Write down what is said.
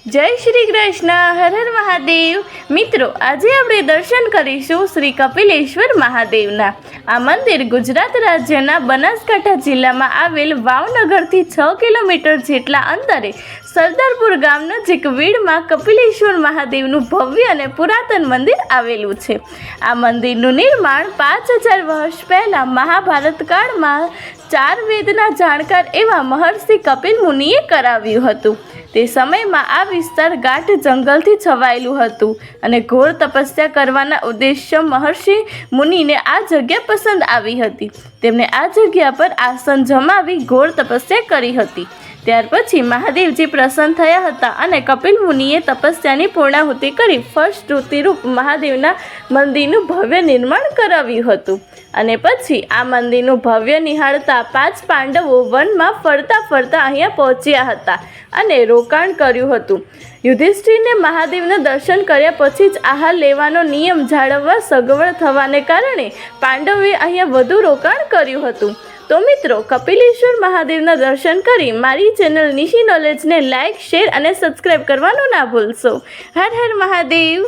જય શ્રી કૃષ્ણ. હર હર મહાદેવ. મિત્રો, આજે આપણે દર્શન કરીશું શ્રી કપિલેશ્વર મહાદેવના. આ મંદિર ગુજરાત રાજ્યના બનાસકાંઠા જિલ્લામાં આવેલ ભાવનગરથી 6 કિલોમીટર જેટલા અંતરે સરદારપુર ગામ નજીક વીડમાં કપિલેશ્વર મહાદેવનું ભવ્ય અને પુરાતન મંદિર આવેલું છે. આ મંદિરનું નિર્માણ 5000 વર્ષ પહેલાં મહાભારત કાળમાં 4 વેદના જાણકાર એવા મહર્ષિ કપિલ મુનિએ કરાવ્યું હતું. તે સમયમાં આ વિસ્તાર ગાઢ જંગલથી છવાયેલું હતું અને ઘોર તપસ્યા કરવાના ઉદ્દેશ્ય મહર્ષિ મુનિને આ જગ્યા પસંદ આવી હતી. તેમણે આ જગ્યા પર આસન જમાવી ઘોર તપસ્યા કરી હતી. ત્યાર પછી મહાદેવજી પ્રસન્ન થયા હતા અને કપિલ મુનિએ તપસ્યાની પૂર્ણાહુતિ કરી ફર્સ્ટ ઋતિરૂપ મહાદેવના મંદિરનું ભવ્ય નિર્માણ કરાવ્યું હતું. અને પછી આ મંદિરનું ભવ્ય નિહાળતા 5 પાંડવો વનમાં ફરતા ફરતા અહીંયા પહોંચ્યા હતા અને રોકાણ કર્યું હતું. યુધિષ્ઠિરને મહાદેવના દર્શન કર્યા પછી જ આહાર લેવાનો નિયમ જાળવવા સગવડ થવાને કારણે પાંડવોએ અહીંયા વધુ રોકાણ કર્યું હતું. તો મિત્રો, કપિલેશ્વર મહાદેવના દર્શન કરી મારી ચેનલ નિશી નોલેજને લાઇક, શેર અને સબસ્ક્રાઈબ કરવાનું ના ભૂલશો. હર હર મહાદેવ.